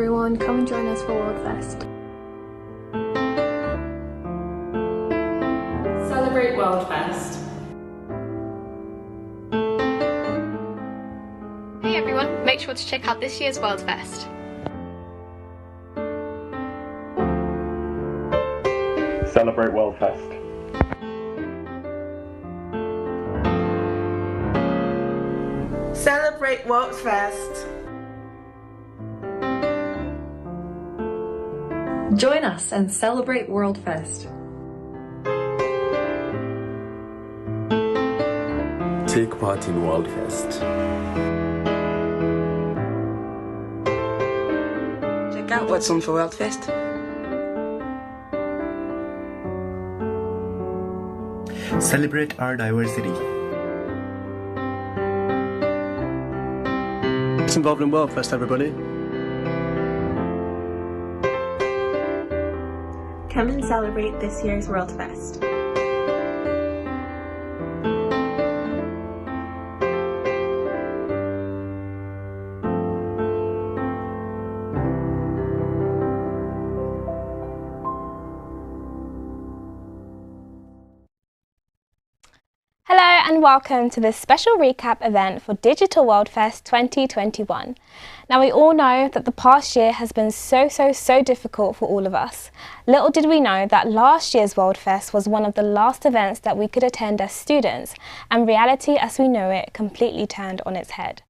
everyone, come and join us for WorldFest. Celebrate WorldFest. Hey everyone, make sure to check out this year's WorldFest. Celebrate WorldFest. Celebrate WorldFest. Join us and celebrate WorldFest. Take part in WorldFest. Check out what's on for WorldFest. Celebrate our diversity. Get involved in WorldFest, everybody. Come and celebrate this year's WorldFest. Hello and welcome to this special recap event for Digital WorldFest 2021. Now we all know that the past year has been so difficult for all of us. Little did we know that last year's WorldFest was one of the last events that we could attend as students, and reality as we know it completely turned on its head.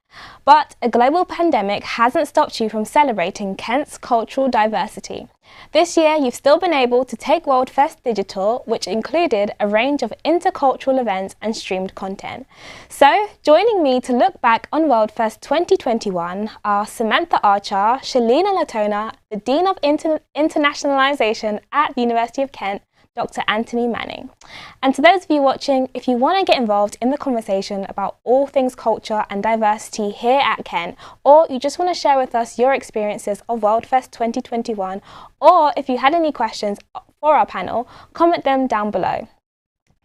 But a global pandemic hasn't stopped you from celebrating Kent's cultural diversity. This year you've still been able to take WorldFest digital, which included a range of intercultural events and streamed content. So joining me to look back on WorldFest 2021 are Samantha Archer, Shalina Latona, the Dean of Internationalization at the University of Kent, Dr. Anthony Manning. And to those of you watching, if you want to get involved in the conversation about all things culture and diversity here at Kent, or you just want to share with us your experiences of WorldFest 2021, or if you had any questions for our panel, comment them down below.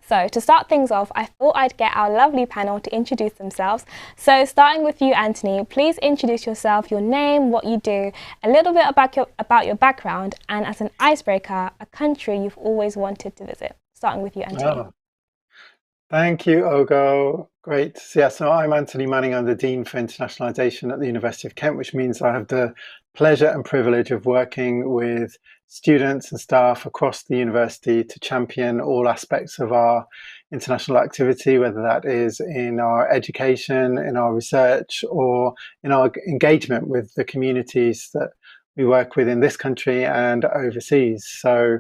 So to start things off, I thought I'd get our lovely panel to introduce themselves. So starting with you, Anthony, please introduce yourself, your name, what you do, a little bit about your background, and as an icebreaker, a country you've always wanted to visit. Starting with you, Anthony. Oh, thank you, Ogo. Great. So I'm Anthony Manning. I'm the Dean for Internationalization at the University of Kent, which means I have the pleasure and privilege of working with students and staff across the university to champion all aspects of our international activity, whether that is in our education, in our research, or in our engagement with the communities that we work with in this country and overseas. So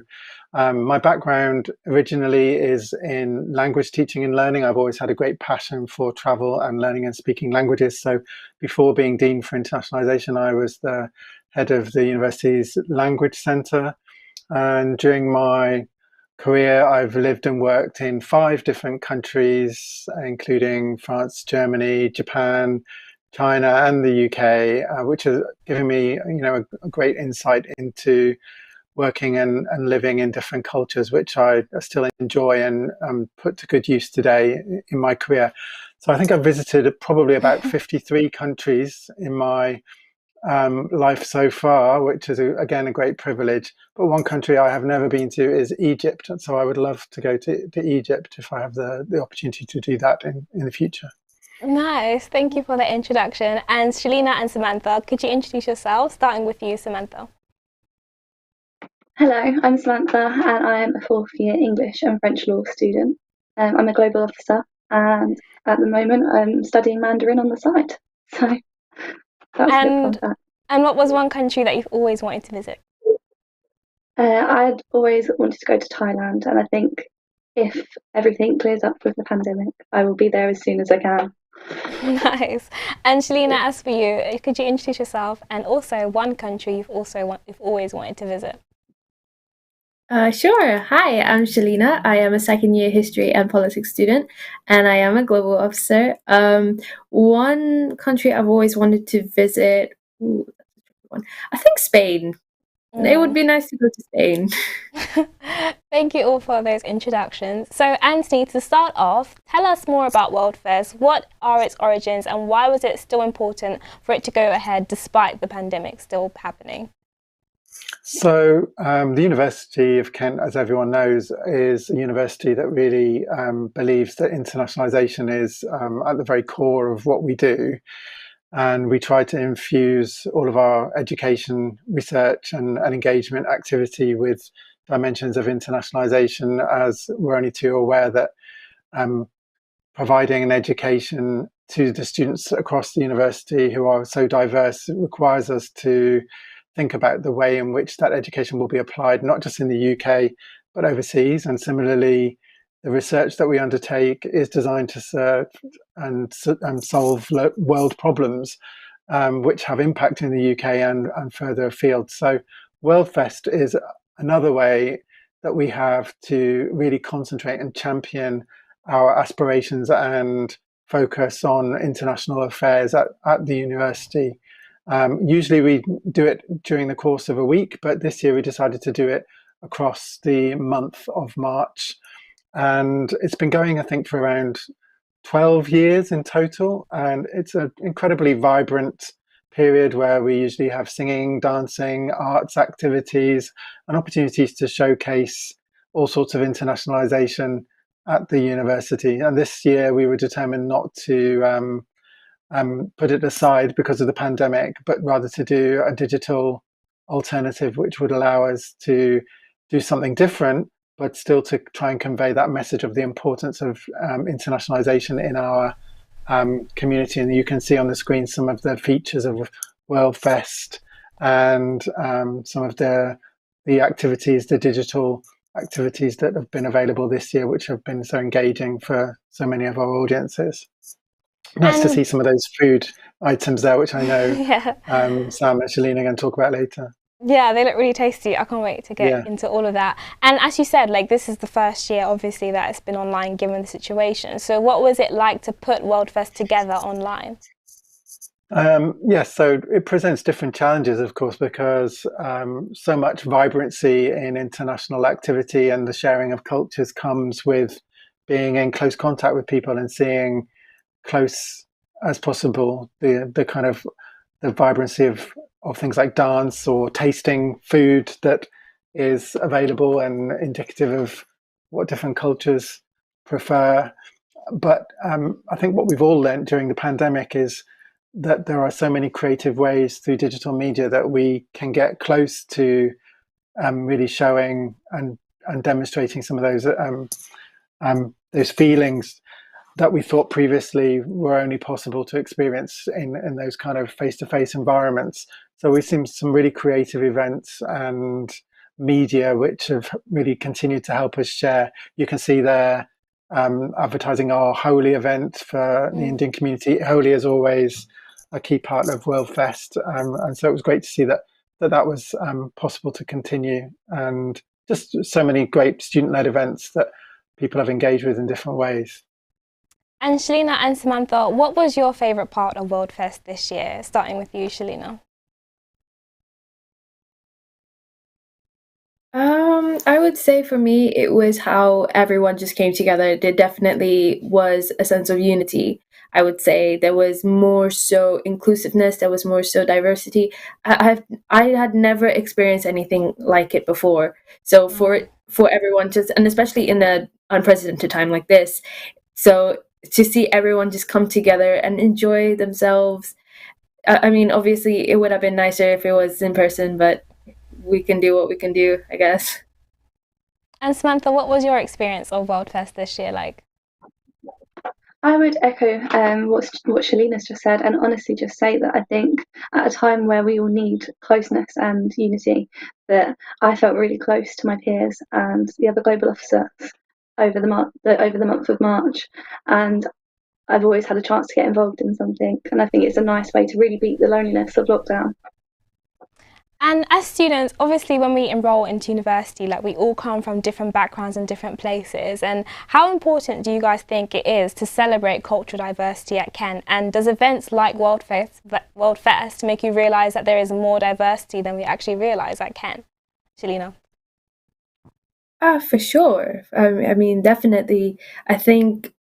my background originally is in language teaching and learning. I've always had a great passion for travel and learning and speaking languages. So before being Dean for Internationalization, I was the head of the university's language center. And during my career, I've lived and worked in 5 different countries, including France, Germany, Japan, China, and the UK, which has given me, a great insight into working and living in different cultures, which I still enjoy and put to good use today in my career. So I think I've visited probably about 53 countries in my life so far, which is again a great privilege. But one country I have never been to is Egypt, and so I would love to go to Egypt if I have the opportunity to do that in the future. Nice, thank you for the introduction. And Shalina and Samantha, could you introduce yourselves, starting with you, Samantha? Hello, I'm Samantha and I am a 4th year English and French law student. I'm a global officer and at the moment I'm studying Mandarin on the side. So that was a bit fun. And what was one country that you've always wanted to visit? I'd always wanted to go to Thailand, and I think if everything clears up with the pandemic, I will be there as soon as I can. Nice. And Shalina, as for you, could you introduce yourself and also one country you've always wanted to visit? Sure. Hi, I'm Shalina. I am a 2nd year history and politics student, and I am a global officer. One country I've always wanted to visit, that's a tricky one. I think Spain. It would be nice to go to Spain. Thank you all for those introductions. So Anthony, to start off, tell us more about WorldFest. What are its origins and why was it still important for it to go ahead despite the pandemic still happening? So the University of Kent, as everyone knows, is a university that really believes that internationalisation is at the very core of what we do. And we try to infuse all of our education, research and engagement activity with dimensions of internationalisation, as we're only too aware that providing an education to the students across the university who are so diverse requires us to think about the way in which that education will be applied, not just in the UK, but overseas. And similarly, the research that we undertake is designed to serve and solve world problems which have impact in the UK and further afield. So WorldFest is another way that we have to really concentrate and champion our aspirations and focus on international affairs at the university. Usually we do it during the course of a week, but this year we decided to do it across the month of March. And it's been going, I think, for around 12 years in total. And it's an incredibly vibrant period where we usually have singing, dancing, arts activities, and opportunities to showcase all sorts of internationalization at the university. And this year we were determined not to put it aside because of the pandemic, but rather to do a digital alternative, which would allow us to do something different, but still to try and convey that message of the importance of internationalization in our community. And you can see on the screen some of the features of WorldFest and some of the activities, the digital activities that have been available this year, which have been so engaging for so many of our audiences. Nice to see some of those food items there, which I know Sam and Shalina are going to talk about later. Yeah, they look really tasty. I can't wait to get into all of that. And as you said, like, this is the first year, obviously, that it's been online given the situation. So what was it like to put WorldFest together online? Yes, so it presents different challenges, of course, because so much vibrancy in international activity and the sharing of cultures comes with being in close contact with people and seeing close as possible the kind of the vibrancy of things like dance or tasting food that is available and indicative of what different cultures prefer. But I think what we've all learned during the pandemic is that there are so many creative ways through digital media that we can get close to really showing and demonstrating some of those feelings that we thought previously were only possible to experience in those kind of face-to-face environments. So we've seen some really creative events and media which have really continued to help us share. You can see there advertising our Holi event for the Indian community. Holi is always a key part of WorldFest, and so it was great to see that was possible to continue, and just so many great student-led events that people have engaged with in different ways. And Shalina and Samantha, what was your favourite part of WorldFest this year? Starting with you, Shalina. I would say for me, it was how everyone just came together. There definitely was a sense of unity. I would say there was more so inclusiveness, there was more so diversity. I had never experienced anything like it before. So for everyone just, and especially in an unprecedented time like this, so to see everyone just come together and enjoy themselves. I mean, obviously it would have been nicer if it was in person, but we can do what we can do, I guess. And Samantha, what was your experience of WorldFest this year like? I would echo what Shalina's just said, and honestly just say that I think at a time where we all need closeness and unity, that I felt really close to my peers and the other global officers over the month of March, and I've always had a chance to get involved in something, and I think it's a nice way to really beat the loneliness of lockdown. And as students, obviously when we enroll into university, like, we all come from different backgrounds and different places, and how important do you guys think it is to celebrate cultural diversity at Kent? And does events like WorldFest make you realise that there is more diversity than we actually realise at Kent? Shalina? For sure. I mean, definitely. I think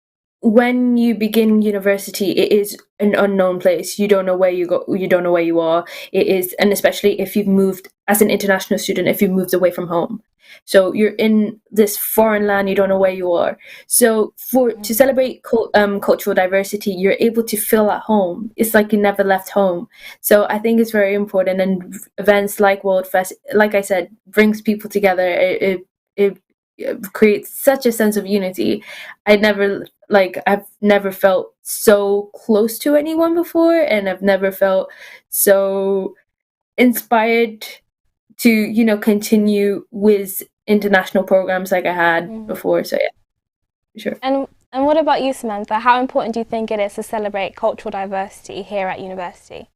when you begin university, it is an unknown place. You don't know where you go. You don't know where you are. It is, and especially if you've moved as an international student, if you've moved away from home, so you're in this foreign land. You don't know where you are. So to celebrate cultural diversity, you're able to feel at home. It's like you never left home. So I think it's very important. And events like World Fest, like I said, brings people together. It creates such a sense of unity. I've never felt so close to anyone before, and I've never felt so inspired to continue with international programs like I had before. So yeah, sure. And what about you, Samantha? How important do you think it is to celebrate cultural diversity here at university?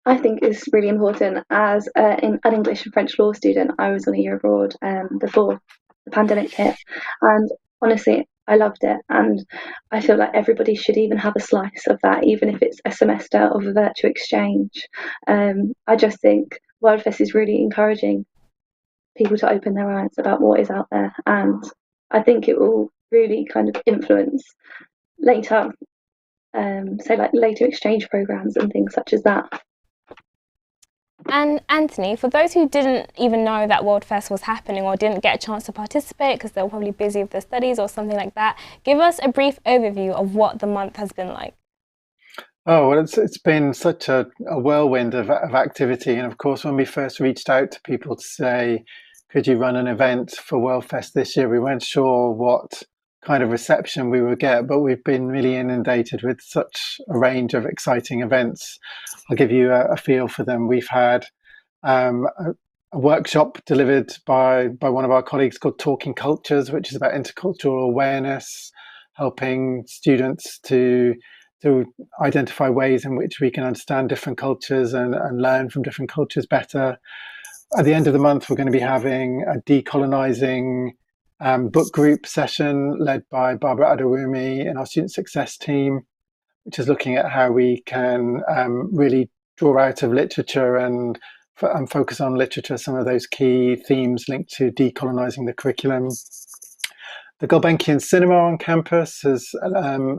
I think it's really important. As an English and French law student, I was on a year abroad before the pandemic hit, and honestly, I loved it. And I feel like everybody should even have a slice of that, even if it's a semester of a virtual exchange. I just think WorldFest is really encouraging people to open their eyes about what is out there, and I think it will really kind of influence later, later exchange programs and things such as that. And Anthony, for those who didn't even know that WorldFest was happening or didn't get a chance to participate because they were probably busy with their studies or something like that, give us a brief overview of what the month has been like. Oh, well, it's been such a whirlwind of activity. And of course, when we first reached out to people to say, could you run an event for WorldFest this year, we weren't sure what kind of reception we would get, but we've been really inundated with such a range of exciting events. I'll give you a feel for them. We've had a workshop delivered by one of our colleagues called Talking Cultures, which is about intercultural awareness, helping students to identify ways in which we can understand different cultures and learn from different cultures better. At the end of the month, we're going to be having a decolonizing book group session led by Barbara Adewumi and our student success team, which is looking at how we can really draw out of literature and focus on literature some of those key themes linked to decolonizing the curriculum. The Gulbenkian Cinema on campus has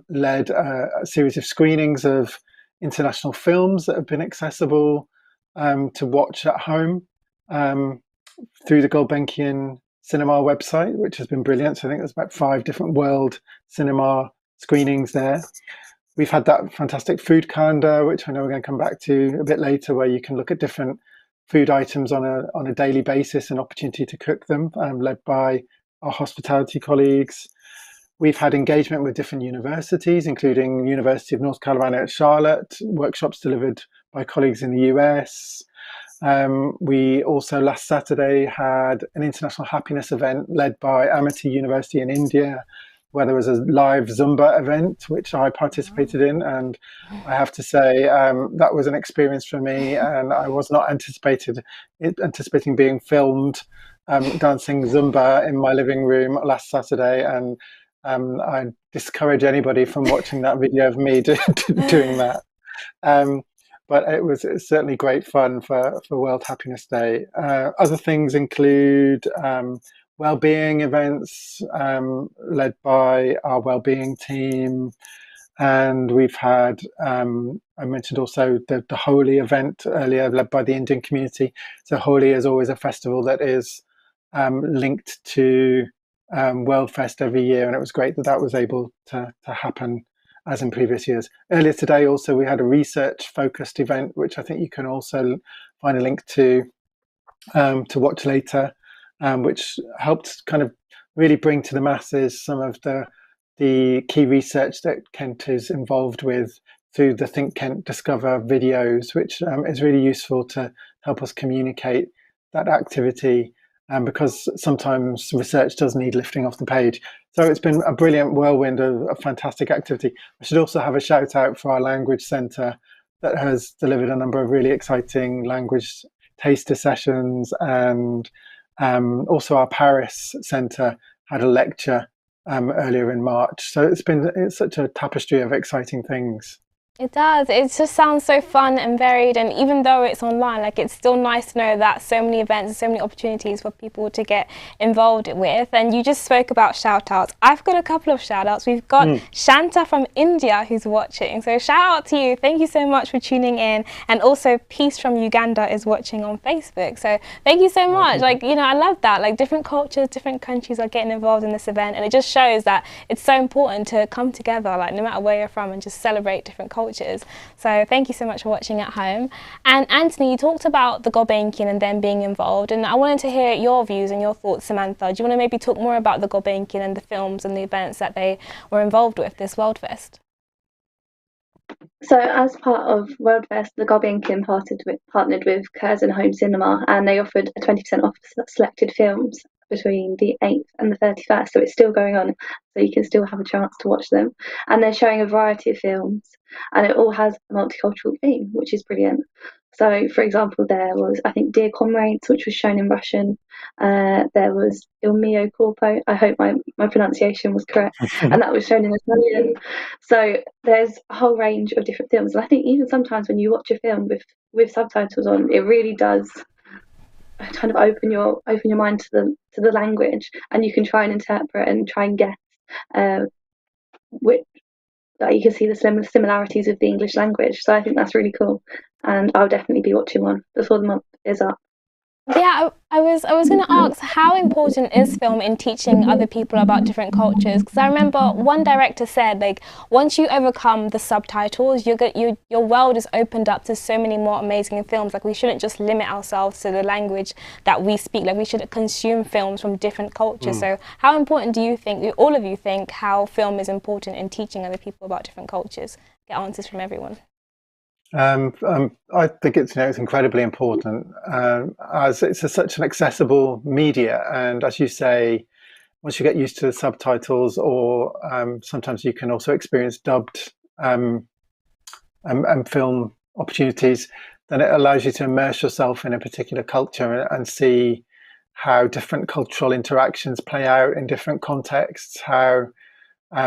led a series of screenings of international films that have been accessible to watch at home through the Gulbenkian Cinema website, which has been brilliant. So I think there's about 5 different world cinema screenings there. We've had that fantastic food calendar, which I know we're going to come back to a bit later, where you can look at different food items on a daily basis, an opportunity to cook them, led by our hospitality colleagues. We've had engagement with different universities, including University of North Carolina at Charlotte, workshops delivered by colleagues in the US. We also last Saturday had an international happiness event led by Amity University in India, where there was a live Zumba event, which I participated in. And I have to say, that was an experience for me, and I was not anticipating being filmed dancing Zumba in my living room last Saturday. And I discourage anybody from watching that video of me doing that. But it was certainly great fun for World Happiness Day. Other things include well-being events led by our well-being team. And we've had, I mentioned also the Holi event earlier, led by the Indian community. So Holi is always a festival that is linked to WorldFest every year. And it was great that was able to happen as in previous years. Earlier today also we had a research-focused event, which I think you can also find a link to watch later, which helped kind of really bring to the masses some of the key research that Kent is involved with through the Think Kent Discover videos, which is really useful to help us communicate that activity, because sometimes research does need lifting off the page. So it's been a brilliant whirlwind of fantastic activity. I should also have a shout out for our language centre that has delivered a number of really exciting language taster sessions, and also our Paris centre had a lecture earlier in March. So it's such a tapestry of exciting things. It does. It just sounds so fun and varied, and even though it's online, like, it's still nice to know that so many events and so many opportunities for people to get involved with. And you just spoke about shout outs. I've got a couple of shout outs. We've got Shanta from India who's watching. So shout out to you. Thank you so much for tuning in. And also Peace from Uganda is watching on Facebook. So thank you so much. Like, you know, I love that. Like, different cultures, different countries are getting involved in this event, and it just shows that it's so important to come together, like, no matter where you're from, and just celebrate different cultures. So thank you so much for watching at home. And Anthony, you talked about the Gulbenkian and them being involved, and I wanted to hear your views and your thoughts, Samantha. Do you want to maybe talk more about the Gulbenkian and the films and the events that they were involved with this World Fest? So as part of World Fest, the Gulbenkian partnered with Curzon Home Cinema, and they offered a 20% off selected films between the 8th and the 31st, so it's still going on, so you can still have a chance to watch them. And they're showing a variety of films, and it all has a multicultural theme, which is brilliant. So, for example, there was, I think, Dear Comrades, which was shown in Russian. There was Il Mio Corpo, I hope my pronunciation was correct, and that was shown in Italian. So there's a whole range of different films, and I think even sometimes when you watch a film with subtitles on, it really does kind of open your mind to the language, and you can try and interpret and try and guess which, like, you can see the similarities with the English language. So I think that's really cool, and I'll definitely be watching one before the month is up. Yeah, I was going to ask, how important is film in teaching other people about different cultures? Because I remember one director said, like, once you overcome the subtitles, your world is opened up to so many more amazing films. Like, we shouldn't just limit ourselves to the language that we speak. Like, we should consume films from different cultures. So how important do you think, all of you think, how film is important in teaching other people about different cultures? Get answers from everyone. I think it's incredibly important, as it's such an accessible media, and as you say, once you get used to the subtitles, or sometimes you can also experience dubbed and film opportunities, then it allows you to immerse yourself in a particular culture and see how different cultural interactions play out in different contexts, how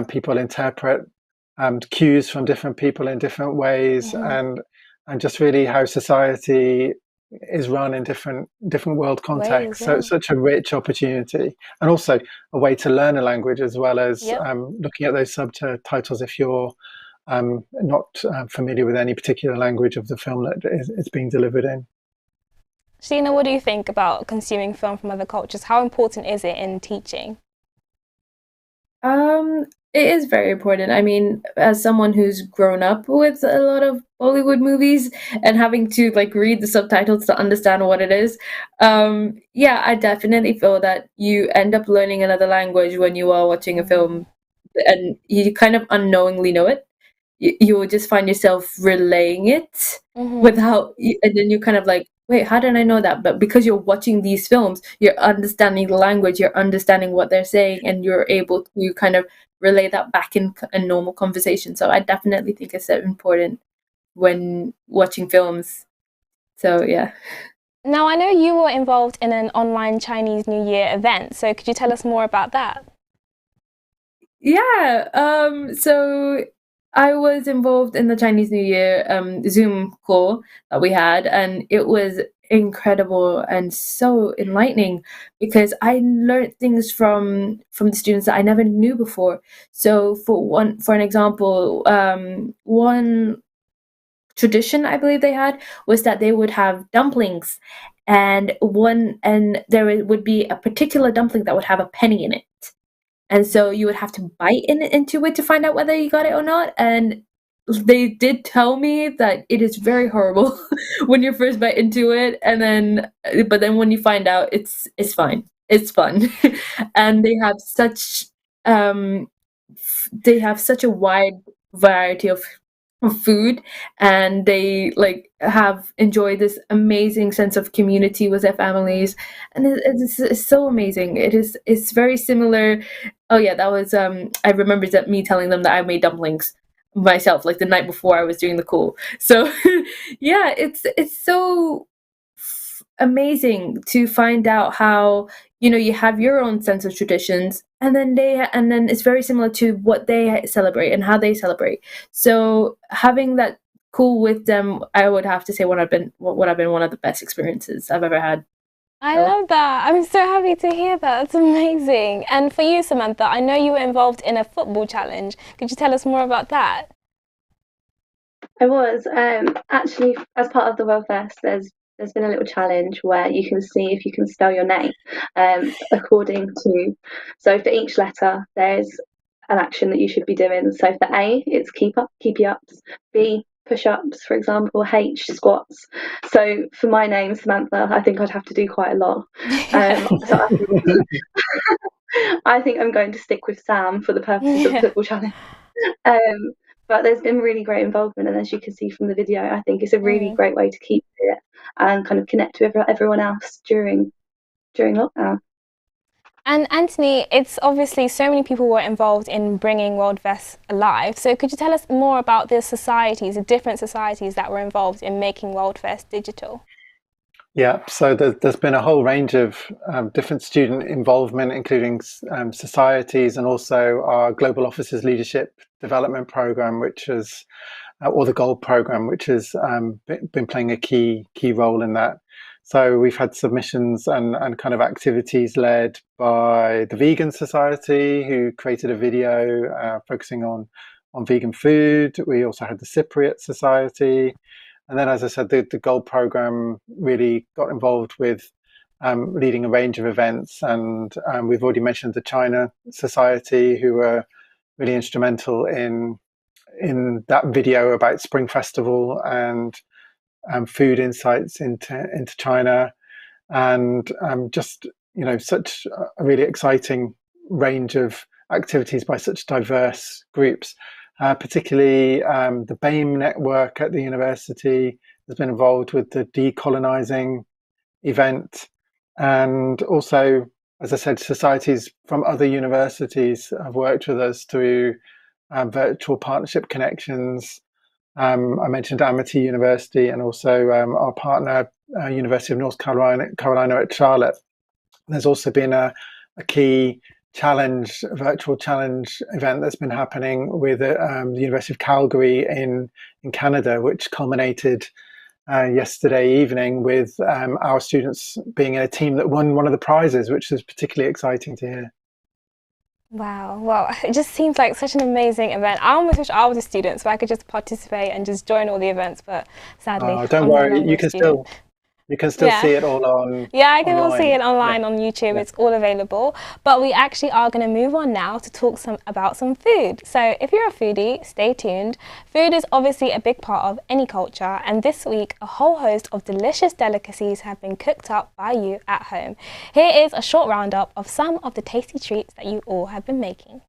people interpret cues from different people in different ways, and just really how society is run in different world contexts. So it's such a rich opportunity, and also a way to learn a language, as well as looking at those subtitles if you're not familiar with any particular language of the film that it's being delivered in. Sheena, what do you think about consuming film from other cultures? How important is it in teaching? It is very important. I mean, as someone who's grown up with a lot of Bollywood movies and having to like read the subtitles to understand what it is, I definitely feel that you end up learning another language when you are watching a film, and you kind of unknowingly know it. You will just find yourself relaying it without, and then you kind of like, wait, how did I know that? But because you're watching these films, you're understanding the language, you're understanding what they're saying, and you're able to kind of relay that back in a normal conversation. So I definitely think it's important when watching films. So yeah. Now, I know you were involved in an online Chinese New Year event, so could you tell us more about that? Yeah, so I was involved in the Chinese New Year Zoom call that we had, and it was incredible and so enlightening because I learned things from the students that I never knew before. So for an example, one tradition I believe they had was that they would have dumplings, and there would be a particular dumpling that would have a penny in it. And so you would have to bite into it to find out whether you got it or not. And they did tell me that it is very horrible when you first bite into it, but then when you find out, it's fine. It's fun, and they have such a wide variety of food, and they like have enjoyed this amazing sense of community with their families, and it's so amazing. It's very similar. Oh yeah, that was I remember that me telling them that I made dumplings myself like the night before I was doing the call. So yeah, it's so amazing to find out how, you know, you have your own sense of traditions, and then it's very similar to what they celebrate and how they celebrate. So having that cool with them, I would have to say would have been one of the best experiences I've ever had. I love that. I'm so happy to hear that. That's amazing. And for you, Samantha, I know you were involved in a football challenge. Could you tell us more about that? I was. Actually, as part of the World Fest, there's been a little challenge where you can see if you can spell your name according to. So for each letter, there's an action that you should be doing. So for A, it's keepy ups. B, push-ups, for example. H, squats. So for my name, Samantha, I think I'd have to do quite a lot. So I think I'm going to stick with Sam for the purposes of the football challenge. But there's been really great involvement, and as you can see from the video, I think it's a really great way to keep it and kind of connect with everyone else during lockdown. And Anthony, it's obviously so many people were involved in bringing WorldFest alive. So could you tell us more about the societies, the different societies that were involved in making WorldFest digital? Yeah, so there's been a whole range of different student involvement, including societies, and also our Global Officers Leadership Development Program, which is, or the GOLD program, which has been playing a key role in that. So we've had submissions and kind of activities led by the Vegan Society, who created a video focusing on vegan food. We also had the Cypriot Society. And then, as I said, the GOLD program really got involved with leading a range of events. And we've already mentioned the China Society, who were really instrumental in that video about Spring Festival and food insights into China, and just, you know, such a really exciting range of activities by such diverse groups. Particularly the BAME network at the university has been involved with the decolonizing event, and also, as I said, societies from other universities have worked with us through virtual partnership connections. I mentioned Amity University, and also our partner, University of North Carolina at Charlotte. There's also been a key virtual challenge event that's been happening with the University of Calgary in Canada, which culminated yesterday evening with our students being in a team that won one of the prizes, which is particularly exciting to hear. Wow, well, it just seems like such an amazing event. I almost wish I was a student so I could just participate and just join all the events, but sadly, don't worry, you can still see it all on. Yeah, I can all see it online on YouTube. It's all available. But we actually are going to move on now to talk about some food. So if you're a foodie, stay tuned. Food is obviously a big part of any culture, and this week a whole host of delicious delicacies have been cooked up by you at home. Here is a short roundup of some of the tasty treats that you all have been making.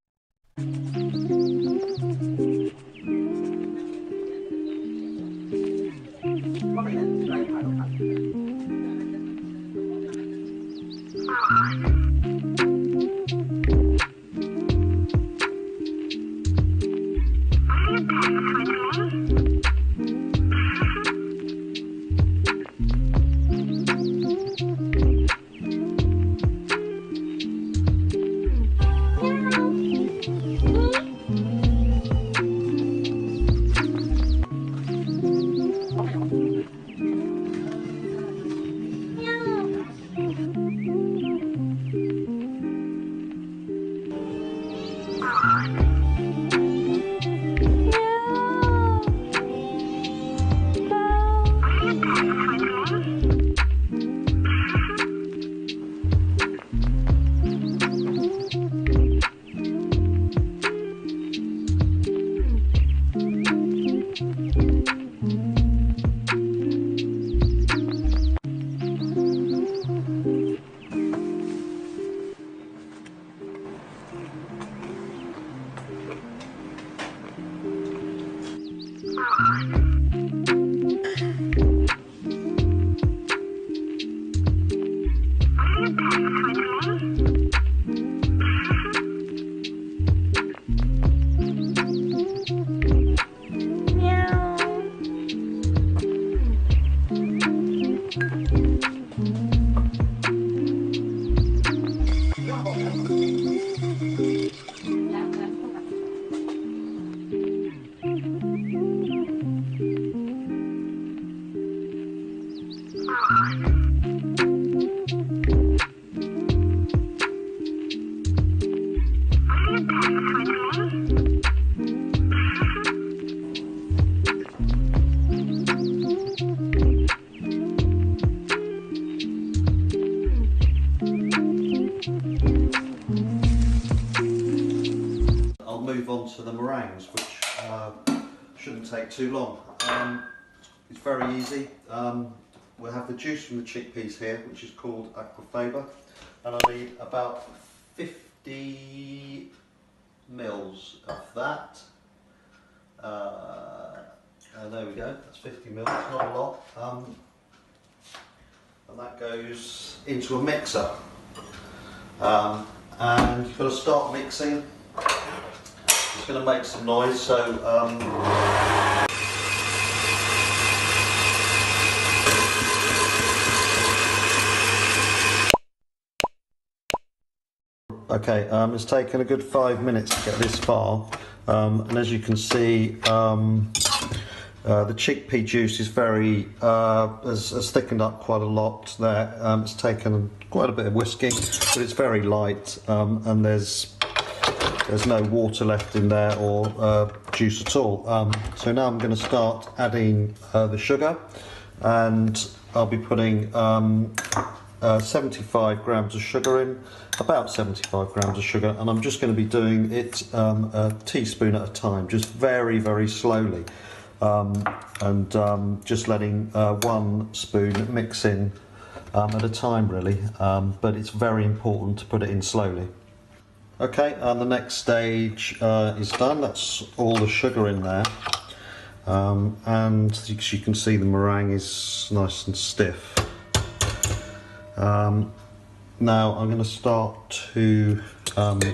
shouldn't take too long. It's very easy. We'll have the juice from the chickpeas here, which is called aquafaba, and I need about 50 mils of that. And there we go, that's 50 mils, not a lot. And that goes into a mixer. And you've got to start mixing. It's going to make some noise, so okay, it's taken a good 5 minutes to get this far, and as you can see, the chickpea juice is has thickened up quite a lot there. It's taken quite a bit of whisking, but it's very light, and there's no water left in there or juice at all. So now I'm going to start adding the sugar, and I'll be putting 75 grams of sugar in, about 75 grams of sugar, and I'm just going to be doing it a teaspoon at a time, just very, very slowly, and just letting 1 spoon mix in at a time, really, but it's very important to put it in slowly. Okay, and the next stage is done. That's all the sugar in there, and as you can see, the meringue is nice and stiff. Now I'm going to start to put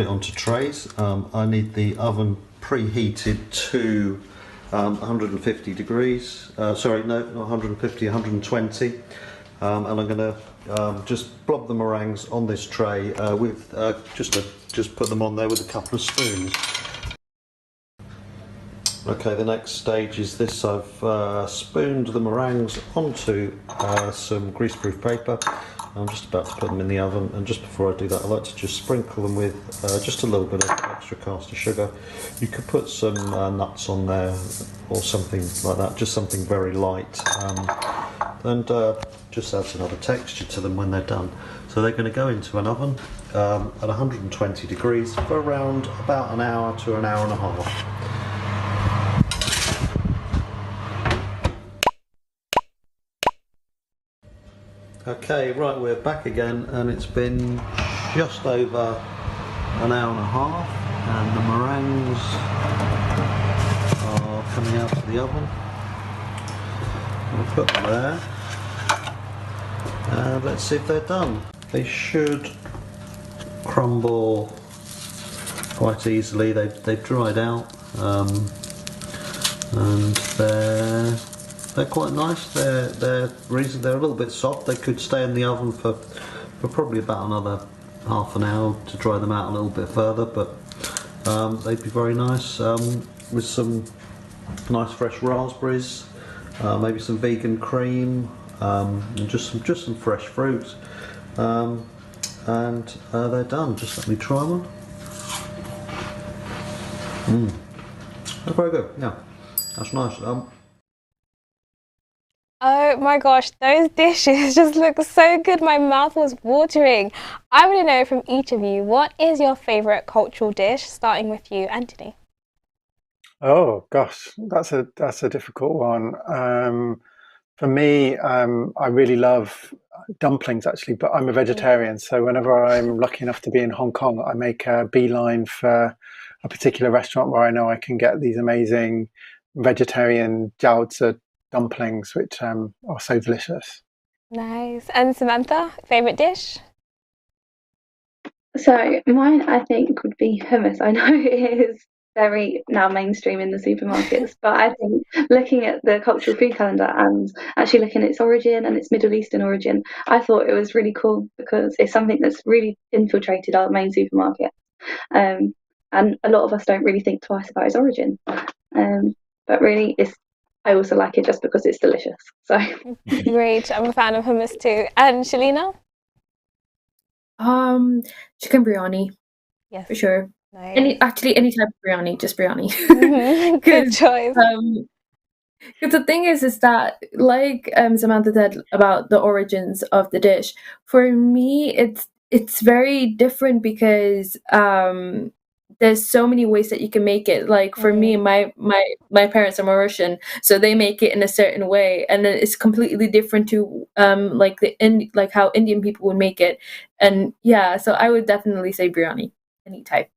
it onto trays. I need the oven preheated to 150 degrees. Sorry, no, not 150, 120. And I'm going to just blob the meringues on this tray with just put them on there with a couple of spoons. Okay, the next stage is this. I've spooned the meringues onto some greaseproof paper. I'm just about to put them in the oven, and just before I do that, I like to just sprinkle them with just a little bit of extra caster sugar. You could put some nuts on there or something like that, just something very light, and just adds another texture to them when they're done. So they're going to go into an oven at 120 degrees for around about an hour to an hour and a half. Okay, right, we're back again, and it's been just over an hour and a half, and the meringues are coming out of the oven. I'll put them there, and let's see if they're done. They should crumble quite easily. They've dried out, and they're quite nice. They're a little bit soft. They could stay in the oven for probably about another half an hour to dry them out a little bit further, but they'd be very nice with some nice fresh raspberries, maybe some vegan cream, and just some fresh fruit, and they're done. Just let me try one. They're very good. Yeah, that's nice. Oh my gosh, those dishes just look so good. My mouth was watering. I want to know from each of you, what is your favourite cultural dish? Starting with you, Anthony. Oh gosh, that's a difficult one. For me, I really love dumplings actually, but I'm a vegetarian, so whenever I'm lucky enough to be in Hong Kong, I make a beeline for a particular restaurant where I know I can get these amazing vegetarian jiaozi dumplings, which are so delicious. Nice. And Samantha, favourite dish? So mine, I think, would be hummus. I know it is very now mainstream in the supermarkets, but I think looking at the cultural food calendar and actually looking at its origin and its Middle Eastern origin, I thought it was really cool because it's something that's really infiltrated our main supermarket, and a lot of us don't really think twice about its origin, but really I also like it just because it's delicious. So great. I'm a fan of hummus too. And Shalina? Chicken biryani. Yes, for sure. Nice. Any type of biryani, just biryani. Good choice. Because the thing is that, like Samantha said about the origins of the dish, for me it's very different because there's so many ways that you can make it. Like for me, my parents are Mauritian, so they make it in a certain way, and then it's completely different to like like how Indian people would make it. And yeah, so I would definitely say biryani, any type.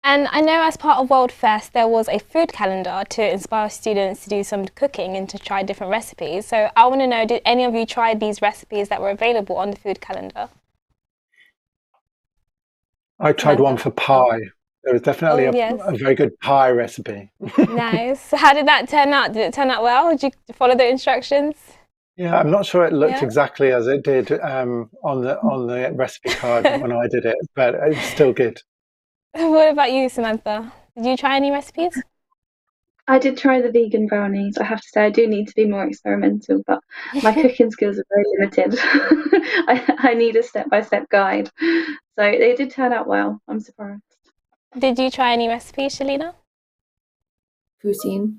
And I know as part of World Fest there was a food calendar to inspire students to do some cooking and to try different recipes. So I want to know, did any of you try these recipes that were available on the food calendar? I tried one for pie. There was definitely yes. a very good pie recipe. Nice. How did that turn out? Did it turn out well? Did you follow the instructions? Yeah, I'm not sure it looked exactly as it did on the recipe card when I did it, but it's still good. What about you, Samantha? Did you try any recipes? I did try the vegan brownies. I have to say I do need to be more experimental, but my cooking skills are very limited. I need a step-by-step guide. So they did turn out well. I'm surprised. Did you try any recipes, Shalina? Poutine.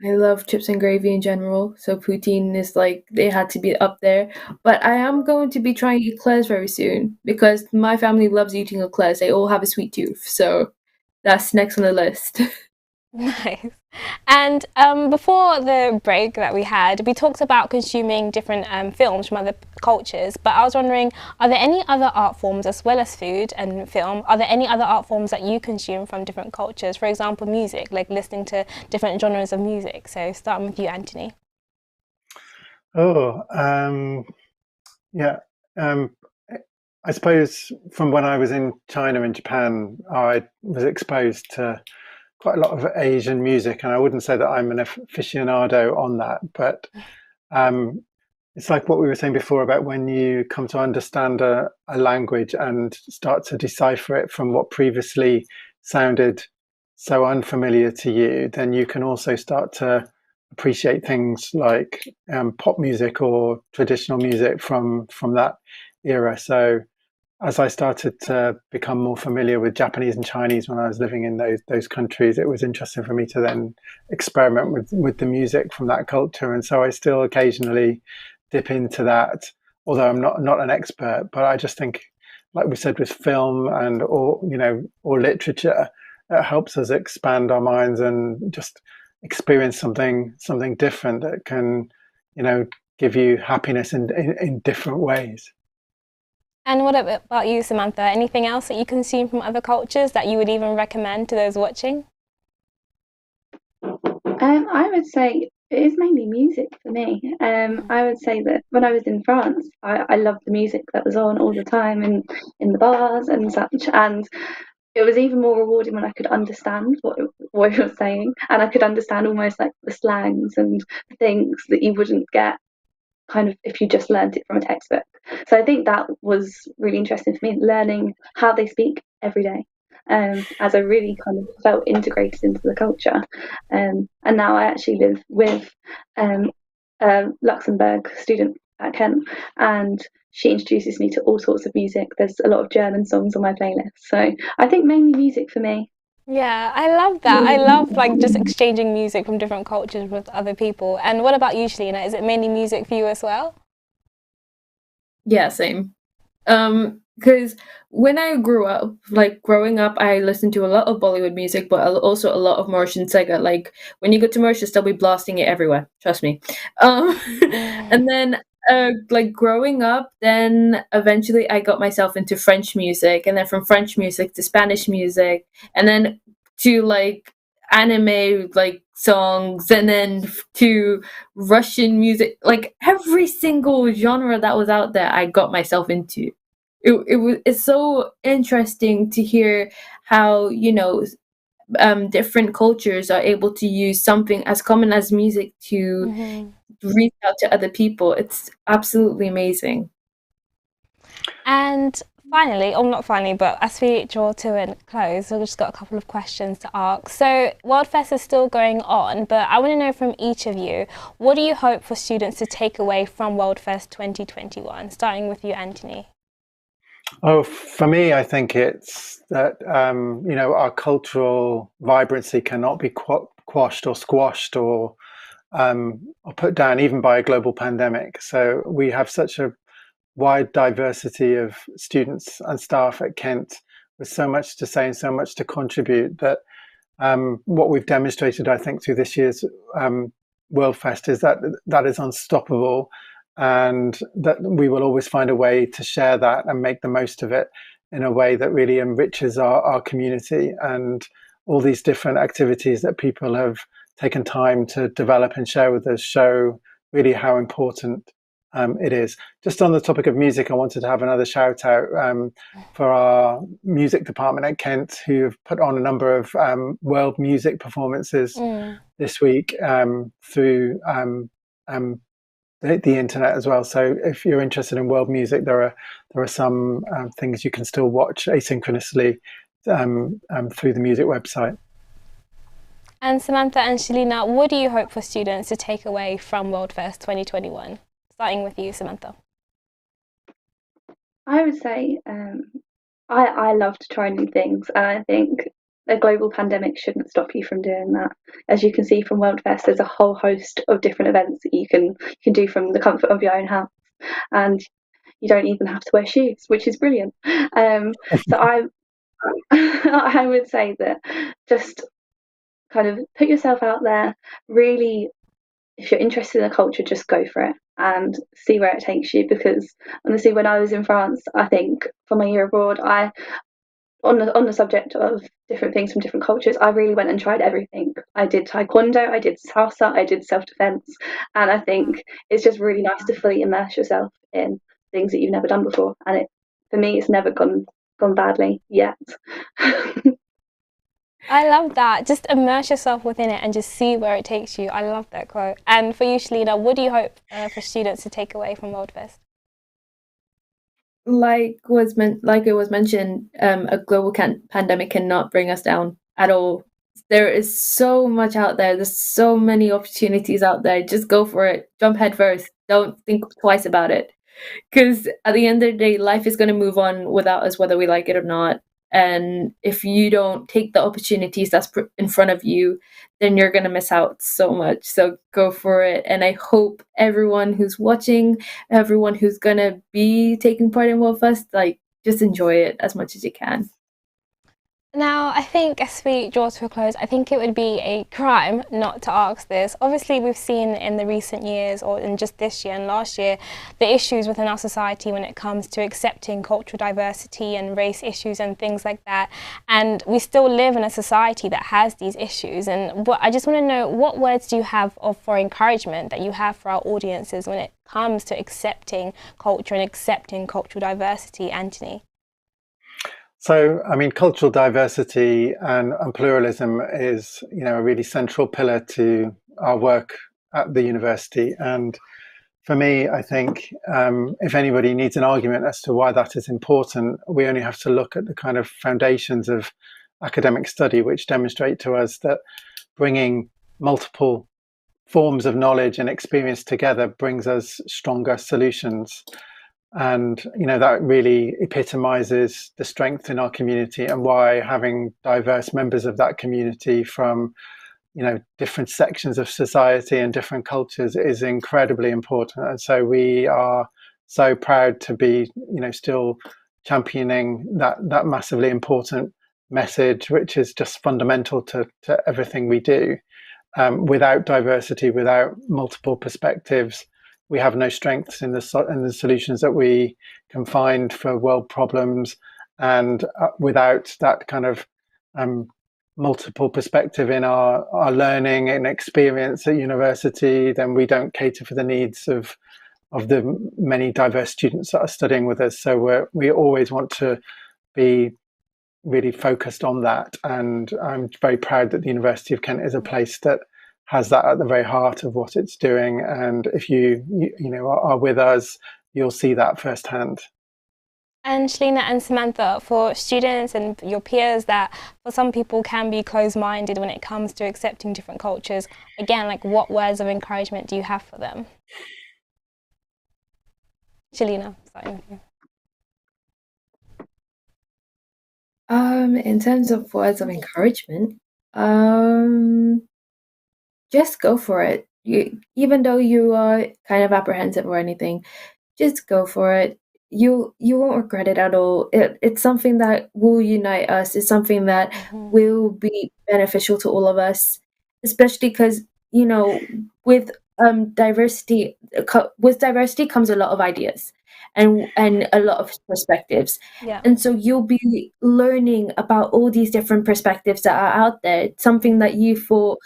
I love chips and gravy in general, so poutine is like, they had to be up there. But I am going to be trying eclairs very soon because my family loves eating eclairs. They all have a sweet tooth, so that's next on the list. Nice. And before the break that we had, we talked about consuming different films from other cultures, but I was wondering, are there any other art forms as well as food and film? Are there any other art forms that you consume from different cultures? For example, music, like listening to different genres of music. So starting with you, Anthony. I suppose from when I was in China and Japan, I was exposed to quite a lot of Asian music, and I wouldn't say that I'm an aficionado on that, but it's like what we were saying before about when you come to understand a language and start to decipher it from what previously sounded so unfamiliar to you, then you can also start to appreciate things like pop music or traditional music from that era. So as I started to become more familiar with Japanese and Chinese when I was living in those countries, it was interesting for me to then experiment with the music from that culture. And so I still occasionally dip into that, although I'm not an expert. But I just think, like we said, with film and or literature, it helps us expand our minds and just experience something different that can, give you happiness in different ways. And what about you, Samantha? Anything else that you consume from other cultures that you would even recommend to those watching? I would say it is mainly music for me. I would say that when I was in France, I loved the music that was on all the time in the bars and such. And it was even more rewarding when I could understand what it was saying, and I could understand almost like the slangs and things that you wouldn't get kind of if you just learned it from a textbook. So I think that was really interesting for me, learning how they speak every day, as I really kind of felt integrated into the culture. And now I actually live with a Luxembourg student at Kent, and she introduces me to all sorts of music. There's a lot of German songs on my playlist. So I think mainly music for me. Yeah, I love that. I love like just exchanging music from different cultures with other people. And what about you, Shalina? Is it mainly music for you as well? Yeah, same. Because when I grew up, growing up, I listened to a lot of Bollywood music, but also a lot of Mauritian Sega. Like when you go to Mauritius, they'll be blasting it everywhere. Trust me. And then growing up, then eventually I got myself into French music, and then from French music to Spanish music, and then to anime songs, and then to Russian music. Like every single genre that was out there, I got myself into. It's so interesting to hear how different cultures are able to use something as common as music to reach out to other people. It's absolutely amazing. And finally, or not finally, but as we draw to a close, we've just got a couple of questions to ask. So World Fest is still going on, but I want to know from each of you, what do you hope for students to take away from World Fest 2021? Starting with you, Anthony. Oh, for me, I think it's that, our cultural vibrancy cannot be quashed or squashed or put down even by a global pandemic. So we have such a wide diversity of students and staff at Kent with so much to say and so much to contribute that what we've demonstrated, I think, through this year's WorldFest is that is unstoppable, and that we will always find a way to share that and make the most of it in a way that really enriches our community. And all these different activities that people have taken time to develop and share with us show really how important it is. Just on the topic of music, I wanted to have another shout out for our music department at Kent, who have put on a number of world music performances this week through the internet as well. So if you're interested in world music, there are some things you can still watch asynchronously through the music website. And Samantha and Shelina, what do you hope for students to take away from WorldFest 2021? Starting with you, Samantha. I would say I love to try new things, and I think a global pandemic shouldn't stop you from doing that. As you can see from WorldFest, there's a whole host of different events that you can do from the comfort of your own house, and you don't even have to wear shoes, which is brilliant. So I would say that just kind of put yourself out there. Really, if you're interested in the culture, just go for it and see where it takes you. Because honestly, when I was in France, I think for my year abroad, on the subject of different things from different cultures, I really went and tried everything. I did taekwondo, I did salsa, I did self-defense, and I think it's just really nice to fully immerse yourself in things that you've never done before. And for me, it's never gone badly yet. I love that. Just immerse yourself within it and just see where it takes you. I love that quote. And for you, Shelina, what do you hope for students to take away from WorldFest? Like it was mentioned, a global pandemic cannot bring us down at all. There is so much out there. There's so many opportunities out there. Just go for it. Jump head first. Don't think twice about it. Because at the end of the day, life is going to move on without us, whether we like it or not. And if you don't take the opportunities that's in front of you, then you're going to miss out so much. So go for it. And I hope everyone who's watching, everyone who's going to be taking part in WorldFest, just enjoy it as much as you can. Now, I think as we draw to a close, I think it would be a crime not to ask this. Obviously, we've seen in the recent years, or in just this year and last year, the issues within our society when it comes to accepting cultural diversity and race issues and things like that. And we still live in a society that has these issues. And I just want to know, what words do you have for encouragement that you have for our audiences when it comes to accepting culture and accepting cultural diversity, Anthony? So, I mean, cultural diversity and pluralism is, a really central pillar to our work at the university. And for me, I think if anybody needs an argument as to why that is important, we only have to look at the kind of foundations of academic study, which demonstrate to us that bringing multiple forms of knowledge and experience together brings us stronger solutions. And, that really epitomizes the strength in our community and why having diverse members of that community from, different sections of society and different cultures is incredibly important. And so we are so proud to be, still championing that massively important message, which is just fundamental to everything we do. Without diversity, without multiple perspectives, we have no strengths in the solutions that we can find for world problems. And without that kind of multiple perspective in our learning and experience at university, then we don't cater for the needs of the many diverse students that are studying with us. So we always want to be really focused on that. And I'm very proud that the University of Kent is a place that has that at the very heart of what it's doing. And if you are with us, you'll see that firsthand. And Shelina and Samantha, for students and your peers that for some people can be closed-minded when it comes to accepting different cultures, again, what words of encouragement do you have for them? Shelina, starting with you. In terms of words of encouragement, just go for it. Even though you are kind of apprehensive or anything, just go for it. you won't regret it at all. It's something that will unite us. It's something that will be beneficial to all of us, especially because, you know, with diversity comes a lot of ideas and a lot of perspectives. Yeah. And so you'll be learning about all these different perspectives that are out there. Something that you thought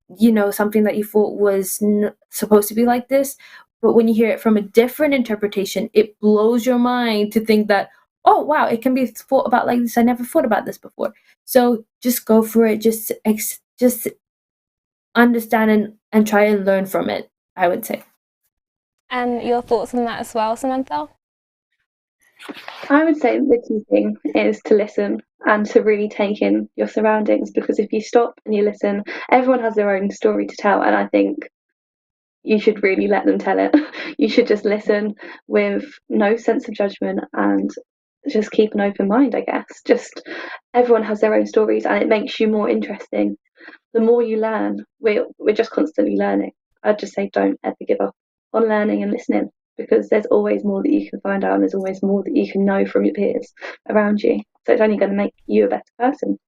was supposed to be like this, but when you hear it from a different interpretation, it blows your mind to think that, oh wow, it can be thought about like this. I never thought about this before. So just go for it. Just understand and try and learn from it, I would say. And your thoughts on that as well, Samantha? I would say the key thing is to listen and to really take in your surroundings, because if you stop and you listen, everyone has their own story to tell, and I think you should really let them tell it. You should just listen with no sense of judgment and just keep an open mind, I guess. Just everyone has their own stories, and it makes you more interesting. The more you learn, we're just constantly learning. I'd just say don't ever give up on learning and listening, because there's always more that you can find out, and there's always more that you can know from your peers around you. So it's only going to make you a better person.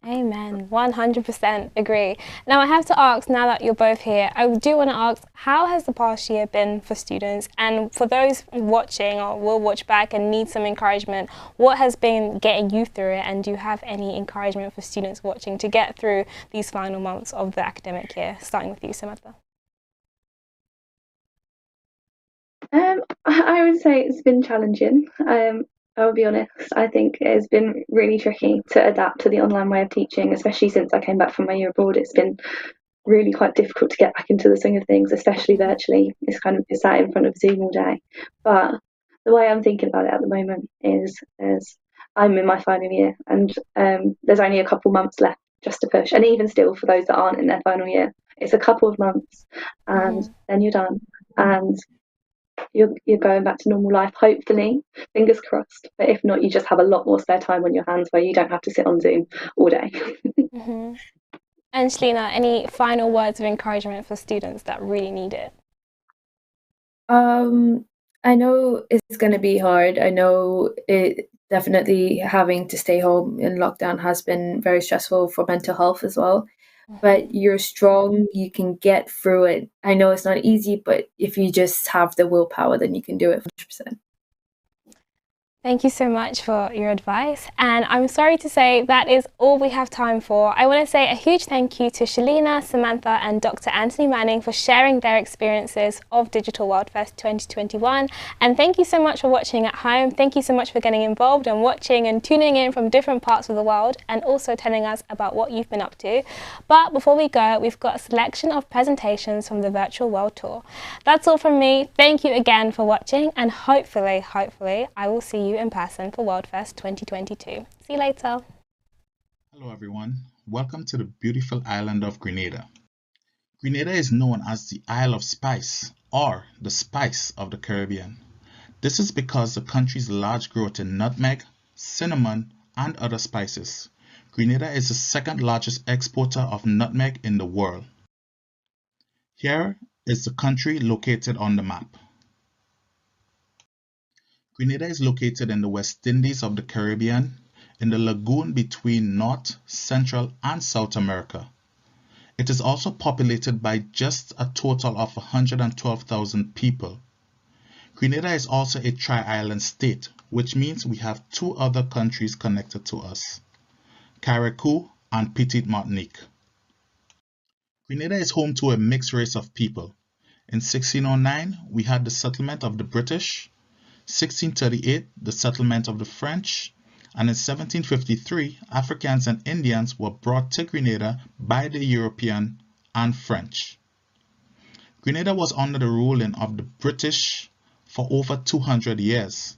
Amen. 100% agree. Now I have to ask, now that you're both here, I do want to ask, how has the past year been for students? And for those watching or will watch back and need some encouragement, what has been getting you through it? And do you have any encouragement for students watching to get through these final months of the academic year? Starting with you, Samantha. I would say it's been challenging. I'll be honest, I think it has been really tricky to adapt to the online way of teaching, especially since I came back from my year abroad. It's been really quite difficult to get back into the swing of things, especially virtually. It's kind of sat in front of Zoom all day. But the way I'm thinking about it at the moment is I'm in my final year, and there's only a couple months left just to push. And even still, for those that aren't in their final year, it's a couple of months and then you're done. And you're going back to normal life, hopefully, fingers crossed. But if not, you just have a lot more spare time on your hands where you don't have to sit on Zoom all day. And Shelina, any final words of encouragement for students that really need it? I know it's going to be hard. I know it definitely having to stay home in lockdown has been very stressful for mental health as well. But you're strong, you can get through it. I know it's not easy, but if you just have the willpower, then you can do it 100%. Thank you so much for your advice, and I'm sorry to say that is all we have time for. I want to say a huge thank you to Shelina, Samantha and Dr. Anthony Manning for sharing their experiences of Digital World Fest 2021, and thank you so much for watching at home. Thank you so much for getting involved and watching and tuning in from different parts of the world, and also telling us about what you've been up to. But before we go, we've got a selection of presentations from the Virtual World Tour. That's all from me. Thank you again for watching, and hopefully I will see you in person for WorldFest 2022. See you later. Hello everyone, welcome to the beautiful island of Grenada. Grenada is known as the Isle of Spice, or the Spice of the Caribbean. This is because the country's large growth in nutmeg, cinnamon and other spices. Grenada is the second largest exporter of nutmeg in the world. Here is the country located on the map. Grenada is located in the West Indies of the Caribbean, in the lagoon between North, Central and South America. It is also populated by just a total of 112,000 people. Grenada is also a tri-island state, which means we have two other countries connected to us, Carriacou and Petite Martinique. Grenada is home to a mixed race of people. In 1609, we had the settlement of the British, 1638, the settlement of the French, and in 1753, Africans and Indians were brought to Grenada by the European and French. Grenada was under the ruling of the British for over 200 years.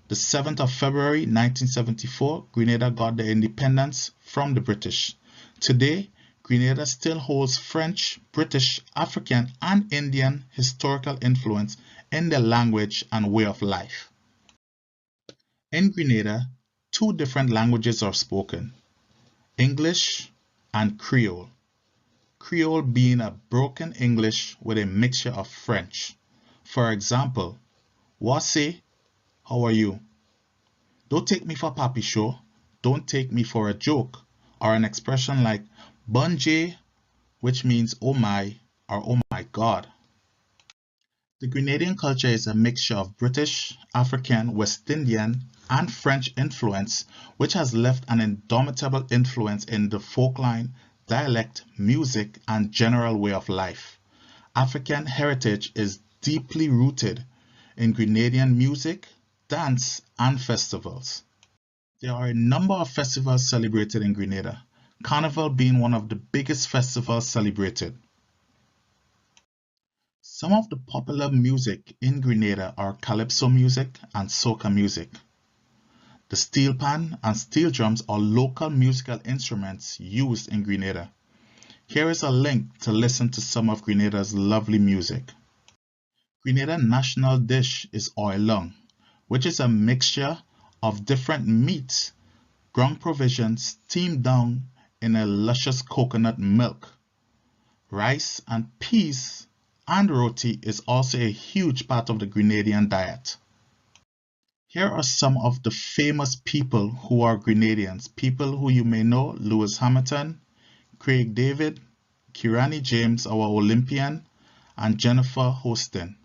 The 7th of February 1974, Grenada got their independence from the British. Today, Grenada still holds French, British, African, and Indian historical influence in their language and way of life. In Grenada, two different languages are spoken, English and Creole. Creole being a broken English with a mixture of French. For example, Wase how are you? Don't take me for Papi Show, don't take me for a joke, or an expression like Bunjay, which means oh my or oh my god. The Grenadian culture is a mixture of British, African, West Indian, and French influence, which has left an indomitable influence in the folkline, dialect, music, and general way of life. African heritage is deeply rooted in Grenadian music, dance, and festivals. There are a number of festivals celebrated in Grenada, Carnival being one of the biggest festivals celebrated. Some of the popular music in Grenada are calypso music and soca music. The steel pan and steel drums are local musical instruments used in Grenada. Here is a link to listen to some of Grenada's lovely music. Grenada's national dish is oilung, which is a mixture of different meats, ground provisions steamed down in a luscious coconut milk. Rice and peas and roti is also a huge part of the Grenadian diet. Here are some of the famous people who are Grenadians, people who you may know: Lewis Hamilton, Craig David, Kirani James, our Olympian, and Jennifer Hostin.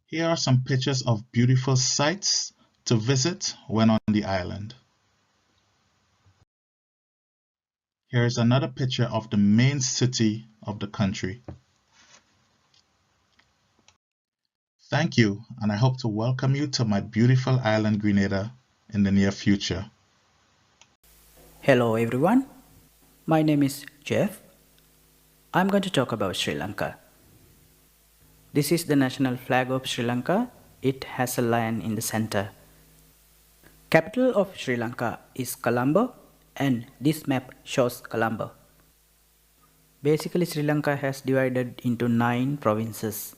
Here are some pictures of beautiful sights to visit when on the island. Here is another picture of the main city of the country. Thank you, and I hope to welcome you to my beautiful island Grenada in the near future. Hello everyone, my name is Jeff. I'm going to talk about Sri Lanka. This is the national flag of Sri Lanka. It has a lion in the center. Capital of Sri Lanka is Colombo, and this map shows Colombo. Basically, Sri Lanka has divided into 9 provinces.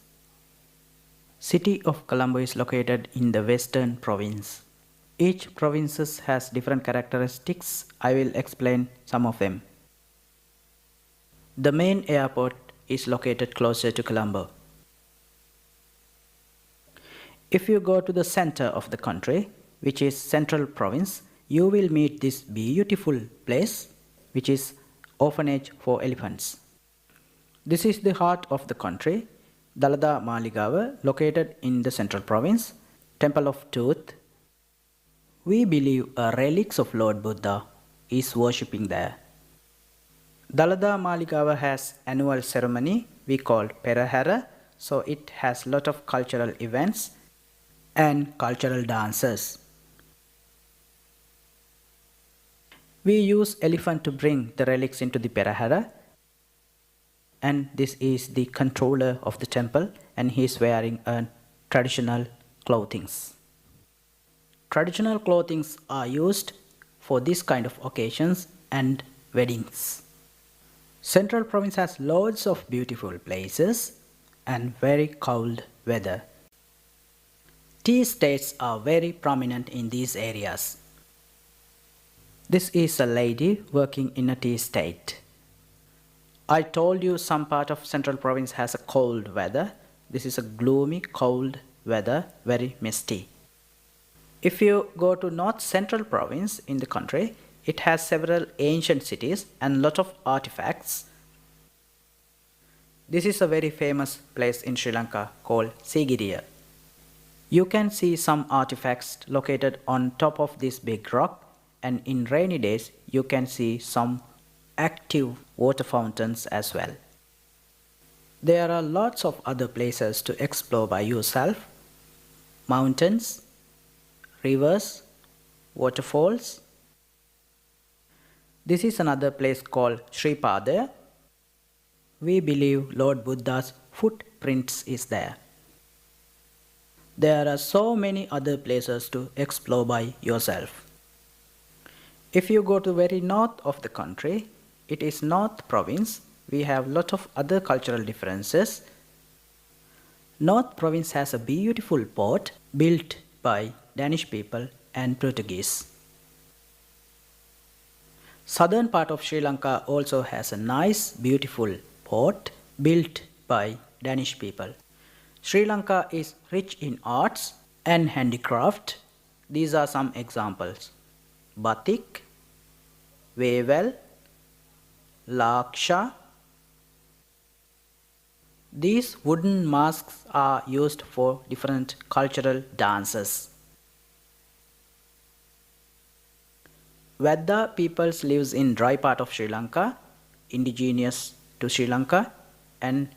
City of Colombo is located in the western province. Each province has different characteristics. I will explain some of them. The main airport is located closer to Colombo. If you go to the center of the country, which is Central Province, you will meet this beautiful place, which is Orphanage for Elephants. This is the heart of the country, Dalada Maligawa, located in the Central Province, Temple of Tooth. We believe a relics of Lord Buddha is worshipping there. Dalada Maligawa has annual ceremony we call Perahara, so it has lot of cultural events and cultural dances. We use elephant to bring the relics into the Perahara, and this is the controller of the temple, and he is wearing a traditional clothings. Traditional clothings are used for this kind of occasions and weddings. Central Province has loads of beautiful places and very cold weather. Tea estates are very prominent in these areas. This is a lady working in a tea estate. I told you some part of Central Province has a cold weather. This is a gloomy, cold weather, very misty. If you go to North Central Province in the country, it has several ancient cities and lot of artifacts. This is a very famous place in Sri Lanka called Sigiriya. You can see some artifacts located on top of this big rock, and in rainy days you can see some active water fountains as well. There are lots of other places to explore by yourself: mountains, rivers, waterfalls. This is another place called Sripadaya. We believe Lord Buddha's footprints is there. There are so many other places to explore by yourself. If you go to very north of the country, it is North Province. We have lot of other cultural differences. North Province has a beautiful port built by Danish people and Portuguese. Southern part of Sri Lanka also has a nice beautiful port built by Danish people. Sri Lanka is rich in arts and handicraft. These are some examples: batik, wevel, laksha. These wooden masks are used for different cultural dances. Vedda peoples lives in dry part of Sri Lanka, indigenous to Sri Lanka, and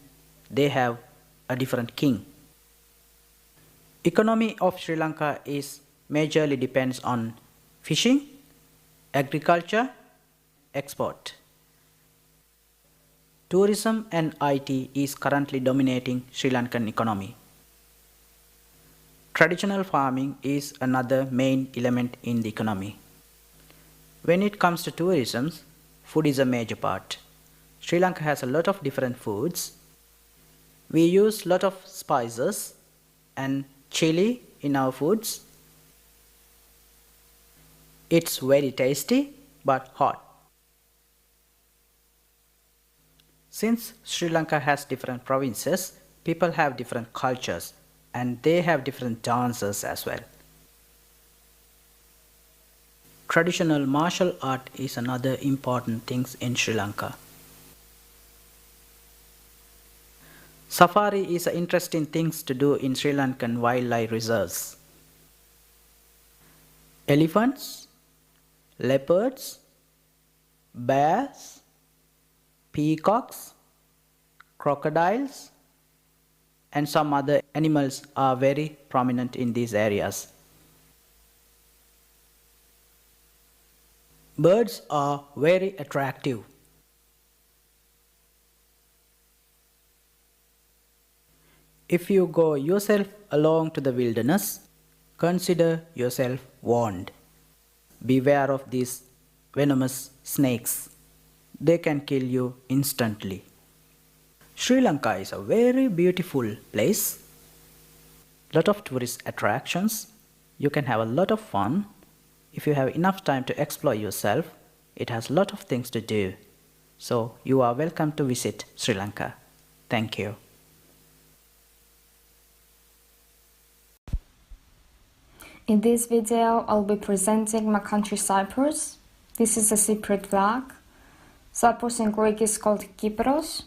they have a different king. Economy of Sri Lanka is majorly depends on fishing, agriculture, export. Tourism and IT is currently dominating Sri Lankan economy. Traditional farming is another main element in the economy. When it comes to tourism, food is a major part. Sri Lanka has a lot of different foods. We use a lot of spices and chili in our foods. It's very tasty but hot. Since Sri Lanka has different provinces, people have different cultures and they have different dances as well. Traditional martial art is another important thing in Sri Lanka. Safari is an interesting thing to do in Sri Lankan wildlife reserves. Elephants, leopards, bears, peacocks, crocodiles, and some other animals are very prominent in these areas. Birds are very attractive. If you go yourself along to the wilderness, consider yourself warned. Beware of these venomous snakes. They can kill you instantly. Sri Lanka is a very beautiful place. Lot of tourist attractions. You can have a lot of fun. If you have enough time to explore yourself, it has a lot of things to do. So you are welcome to visit Sri Lanka. Thank you. In this video, I'll be presenting my country Cyprus. This is a Cypriot flag. Cyprus in Greek is called Kypros.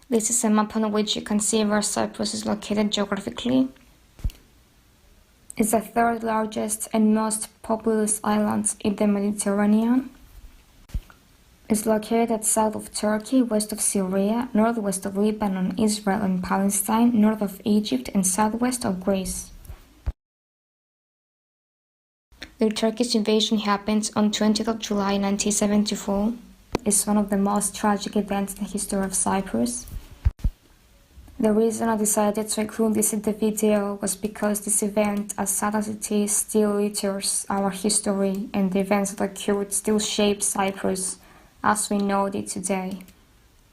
This is a map on which you can see where Cyprus is located geographically. It's the third largest and most populous island in the Mediterranean. It's located south of Turkey, west of Syria, northwest of Lebanon, Israel and Palestine, north of Egypt and southwest of Greece. The Turkish invasion happened on 20th of July 1974. It's one of the most tragic events in the history of Cyprus. The reason I decided to include this in the video was because this event, as sad as it is, still litters our history, and the events that occurred still shape Cyprus as we know it today.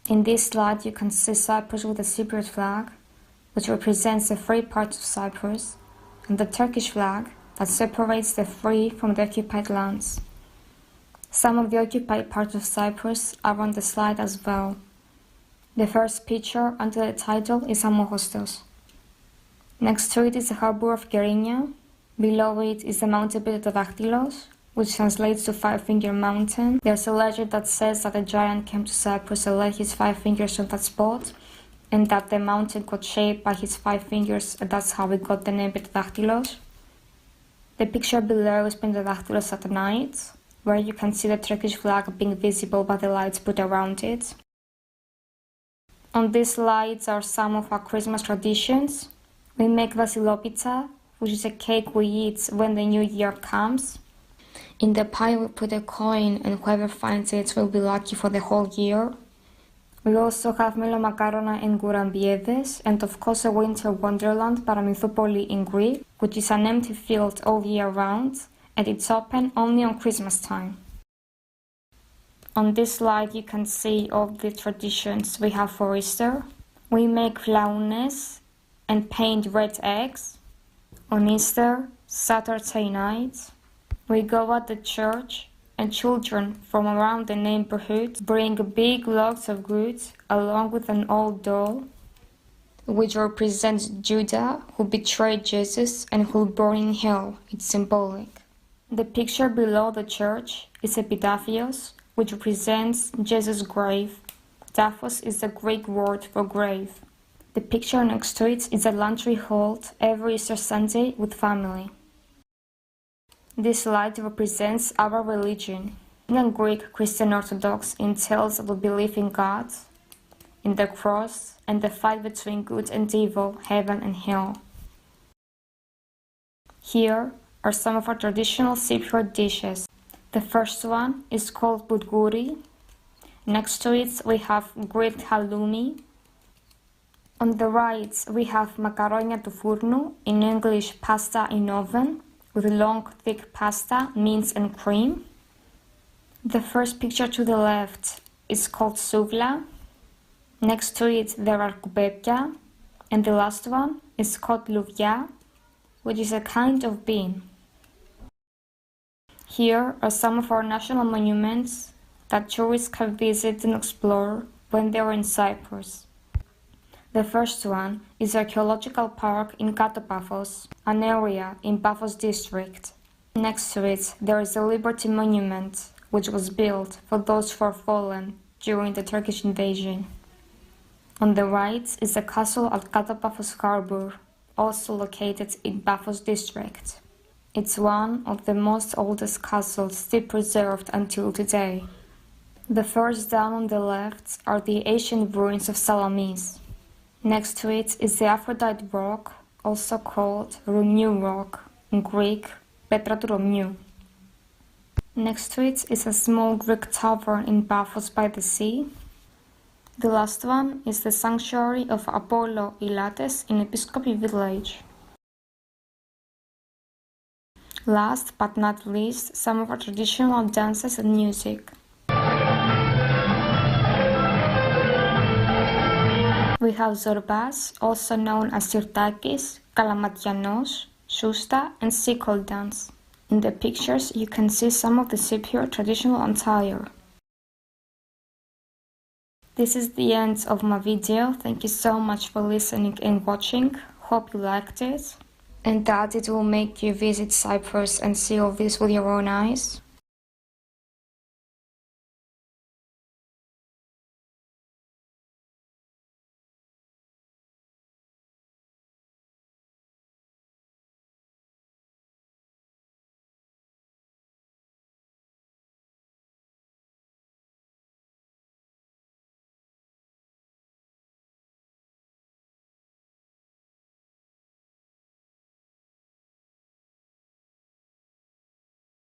In this slide you can see Cyprus with the Cypriot flag, which represents the free part of Cyprus, and the Turkish flag that separates the free from the occupied lands. Some of the occupied parts of Cyprus are on the slide as well. The first picture under the title is Amoghostos. Next to it is the harbour of Kerinia. Below it is the mountain of Dactylos, which translates to Five-Finger Mountain. There's a legend that says that a giant came to Cyprus and laid his 5 fingers on that spot, and that the mountain got shaped by his 5 fingers, and that's how we got the name Dactylos. The picture below is Dactylos at night, where you can see the Turkish flag being visible by the lights put around it. On these slides are some of our Christmas traditions. We make Vasilopitsa, which is a cake we eat when the new year comes. In the pie we put a coin, and whoever finds it will be lucky for the whole year. We also have Melomakarona and Gourambiedes, and of course a winter wonderland, Paramythoupoli in Greek, which is an empty field all year round, and it's open only on Christmas time. On this slide you can see all the traditions we have for Easter. We make flaounes and paint red eggs. On Easter, Saturday night, we go at the church, and children from around the neighborhood bring big logs of wood along with an old doll. which represents Judah, who betrayed Jesus and who will burn in hell. It's symbolic. The picture below the church is Epitaphios, which represents Jesus' grave. Daphos is the Greek word for grave. The picture next to it is a laundry held every Easter Sunday with family. This light represents our religion. In Greek Christian Orthodox entails the belief in God, in the cross, and the fight between good and evil, heaven and hell. Here are some of our traditional Cypriot dishes. The first one is called boudgouri. Next to it we have grilled halloumi. On the right we have macaronia to fourno, in English pasta in oven, with long thick pasta, mince and cream. The first picture to the left is called souvla. Next to it there are koupepia, and the last one is called louvia, which is a kind of bean. Here are some of our national monuments that tourists can visit and explore when they are in Cyprus. The first one is the Archaeological Park in Kato Paphos, an area in Paphos district. Next to it there is a Liberty Monument, which was built for those who are fallen during the Turkish invasion. On the right is the castle at Kato Paphos Harbor, also located in Paphos district. It's one of the most oldest castles still preserved until today. The first down on the left are the ancient ruins of Salamis. Next to it is the Aphrodite Rock, also called Romiou Rock, in Greek, Petra to Romiou. Next to it is a small Greek tavern in Paphos by the sea. The last one is the sanctuary of Apollo Ilates in Episcopi village. Last but not least, some of our traditional dances and music. We have Zorbas, also known as Sirtakis, Kalamatianos, Sousta and Sikol dance. In the pictures you can see some of the Cypriot traditional attire. This is the end of my video. Thank you so much for listening and watching. Hope you liked it and that it will make you visit Cyprus and see all this with your own eyes.